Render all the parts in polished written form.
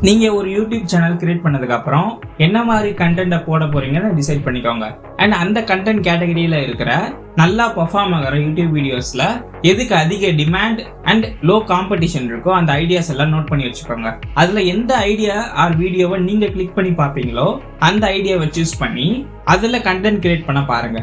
நீங்க ஒரு YouTube channel create பண்ணதுக்கு அப்புறம் என்ன மாதிரி கண்டென்ட்டை போட போறீங்கன்னு டிசைட் பண்ணிக்கோங்க. அண்ட் அந்த கண்டென்ட் கேட்டகரியில இருக்கிற நல்லா பெர்ஃபார்ம் ஆகிற யூடியூப் வீடியோஸ்ல எதுக்கு அதிக டிமாண்ட் அண்ட் லோ காம்படிஷன் இருக்கோ அந்த ஐடியாஸ் எல்லாம் நோட் பண்ணி வச்சுக்கோங்க. அதுல எந்த ஐடியா ஆர் வீடியோவை நீங்க கிளிக் பண்ணி பார்ப்பீங்களோ அந்த ஐடியாவை சூஸ் பண்ணி அதுல கண்டென்ட் கிரியேட் பண்ண பாருங்க.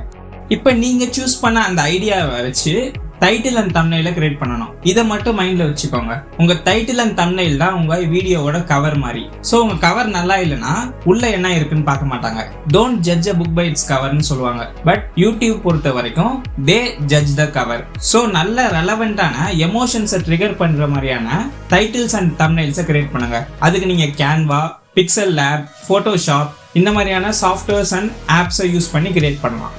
இப்ப நீங்க சூஸ் பண்ண அந்த ஐடியாவை வச்சு டைட்டில் அண்ட் தம்ப்நெயில கிரியேட் பண்ணணும். இதை மட்டும் மைண்ட்ல வச்சுக்கோங்க. உங்க டைட்டில் அண்ட் தம்ப்நெயில் தான் உங்க வீடியோவோட கவர் மாதிரி. சோ உங்க கவர் நல்லா இல்லைன்னா உள்ள என்ன இருக்குன்னு பார்க்க மாட்டாங்க. Don't judge a book by its கவர்னு சொல்லுவாங்க. பட் யூடியூப் பொறுத்த வரைக்கும் they judge the cover. So நல்ல ரெலவெண்டான எமோஷன்ஸை ட்ரிகர் பண்ற மாதிரியான டைட்டில்ஸ் அண்ட் தம்ப்நெயில்ஸை கிரியேட் பண்ணுங்க. அதுக்கு நீங்க கேன்வா, பிக்சல் லேப், போட்டோஷாப் இந்த மாதிரியான சாஃப்ட்வேர்ஸ் அண்ட் ஆப்ஸை யூஸ் பண்ணி கிரியேட் பண்ணலாம்.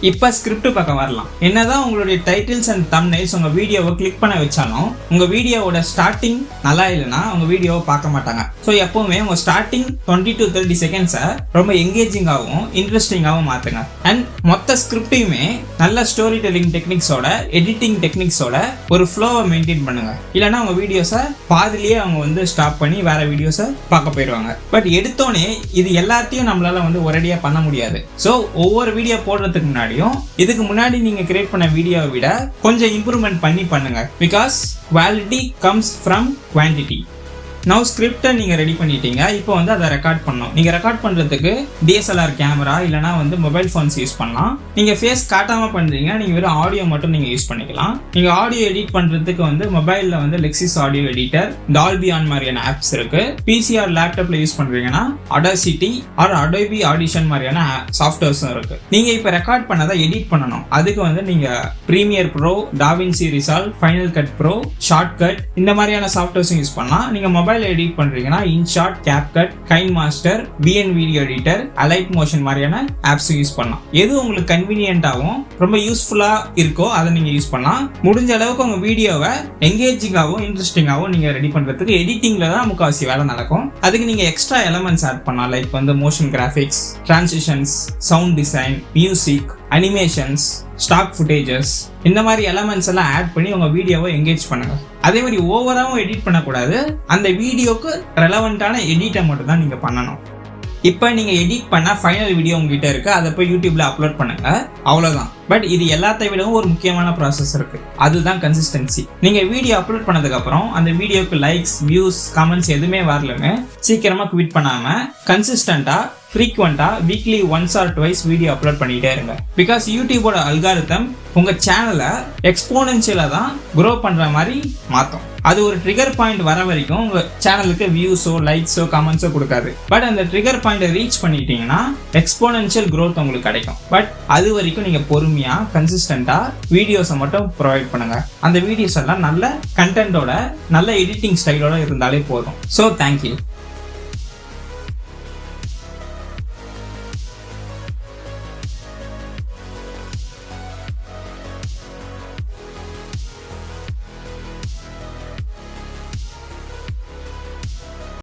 இப்ப ஸ்கிரிப்ட் பக்கம் வரலாம். என்னதான் உங்களுடைய டைட்டில்ஸ் அண்ட் தம்ப்நெயில்ஸ் உங்க வீடியோவை கிளிக் பண்ண வச்சாலும் உங்க வீடியோவோட ஸ்டார்டிங் நல்லா இல்லைன்னா உங்க வீடியோவை பார்க்க மாட்டாங்க. ஸோ எப்பவுமே உங்க ஸ்டார்டிங் 20 to 30 செகண்ட்ஸை ரொம்ப எங்கேஜிங்காகவும் இன்ட்ரெஸ்டிங்காகவும் மாத்துங்க. அண்ட் மொத்த ஸ்கிரிப்டையுமே நல்ல ஸ்டோரி டெல்லிங் டெக்னிக்ஸோட, எடிட்டிங் டெக்னிக்ஸோட ஒரு ஃப்ளோவை மெயின்டைன் பண்ணுங்க. இல்லைன்னா உங்க வீடியோஸை பாதிலேயே அவங்க ஸ்டாப் பண்ணி வேற வீடியோஸை பார்க்க போயிடுவாங்க. பட் எடுத்தோடனே இது எல்லாத்தையும் நம்மளால ஒரேடியா பண்ண முடியாது. ஸோ ஒவ்வொரு வீடியோ போடுறதுக்கு முன்னாடி இதுக்கு முன்னாடி நீங்க கிரியேட் பண்ண வீடியோவை விட கொஞ்சம் இம்ப்ரூவ்மெண்ட் பண்ணி பண்ணுங்க. Because quality comes from quantity. Now ஸ்கிரிப்டை நீங்க ரெடி பண்ணிட்டீங்க. இப்போ அதை ரெக்கார்ட் பண்ணணும். நீங்க ரெக்கார்ட் பண்றதுக்கு டிஎஸ்எல்ஆர் கேமரா இல்லைனா மொபைல் போன்ஸ் யூஸ் பண்ணலாம். நீங்க ஃபேஸ் காட்டாம பண்றீங்க, நீங்க வெறும் ஆடியோ மட்டும் நீங்க யூஸ் பண்ணிக்கலாம். நீங்க ஆடியோ எடிட் பண்றதுக்கு மொபைல்ல லெக்ஸிஸ் ஆடியோ எடிட்டர், டால்பி ஆன் மாதிரியான ஆப்ஸ் இருக்கு. பிசிஆர் லேப்டாப்ல யூஸ் பண்றீங்கன்னா அடாசிட்டி ஆர் அடோபி ஆடிஷன் மாதிரியான சாஃப்ட்வேர்ஸும் இருக்கு. நீங்க இப்ப ரெக்கார்ட் பண்ணதை எடிட் பண்ணணும். அதுக்கு நீங்க Premiere Pro, DaVinci Resolve, Final Cut Pro, Shotcut இந்த மாதிரியான சாஃப்ட்வேர்ஸும் யூஸ் பண்ணலாம். நீங்க மொபைல் எடிட் பண்றீங்கன்னா InShot, CapCut, KineMaster, VN video editor, Alight Motion மாதிரியான ஆப்ஸ் யூஸ் பண்ணலாம். எது உங்களுக்கு கன்வீனியன்ட்டாகவும் ரொம்ப யூஸ்ஃபுல்லா இருக்கோ அதை நீங்க யூஸ் பண்ணலாம். முடிஞ்ச அளவுக்கு உங்க வீடியோவை எங்கேஜிங்காகவும் இன்ட்ரெஸ்டிங்காகவும் நீங்க ரெடி பண்றதுக்கு எடிட்டிங்ல தான் முக்காவாசி வேலை நடக்கும். அதுக்கு நீங்க எக்ஸ்ட்ரா எலமெண்ட்ஸ் ஆட் பண்ணலாம். Like motion graphics, transitions, sound design, music, animations, stock footages இந்த மாதிரி எலமெண்ட்ஸ் எல்லாம் ஆட் பண்ணி உங்க வீடியோவை என்கேஜ் பண்ணுங்க. அதே மாதிரி ஓவராவும் எடிட் பண்ணக்கூடாது. அந்த வீடியோக்கு ரெலவெண்டான எடிட்டை மட்டும் தான் நீங்க பண்ணணும். இப்போ நீங்க எடிட் பண்ண ஃபைனல் வீடியோ உங்ககிட்ட இருக்கு. அதை போய் யூடியூப்ல அப்லோட் பண்ணுங்க. அவ்வளவுதான். பட் இது எல்லாத்தை விடவும் ஒரு முக்கியமான ப்ராசஸ் இருக்கு. அதுதான் கன்சிஸ்டன்சி. நீங்க வீடியோ அப்லோட் பண்ணதுக்கு அப்புறம் அந்த வீடியோக்கு லைக்ஸ், வியூஸ், கமெண்ட்ஸ் எதுவுமே வரலன்னு சீக்கிரமா குவிட் பண்ணாம கன்சிஸ்டன்டா ஃப்ரீக்வெண்டா weekly once or twice video upload பண்ணிட்டே இருங்க. பிகாஸ் யூடியூபோட அல்காரிதம் உங்க சேனலை எக்ஸ்போனென்ஷியலா தான் க்ரோ பண்ற மாதிரி மாற்றும். அது ஒரு ட்ரிகர் பாயிண்ட் வர வரைக்கும் உங்க சேனலுக்கு வியூஸோ, லைக்ஸோ, கமெண்ட்ஸோ கொடுக்காது. பட் அந்த ட்ரிகர் பாயிண்டை ரீச் பண்ணிட்டீங்கன்னா எக்ஸ்போனென்ஷியல் க்ரோத் உங்களுக்கு கிடைக்கும். பட் அது வரைக்கும் நீங்க பொறுமையா கன்சிஸ்டன்டா வீடியோஸை மட்டும் ப்ரொவைட் பண்ணுங்க. அந்த வீடியோஸ் எல்லாம் நல்ல கண்டென்ட்டோட, நல்ல எடிட்டிங் ஸ்டைலோட இருந்தாலே போதும். So thank you.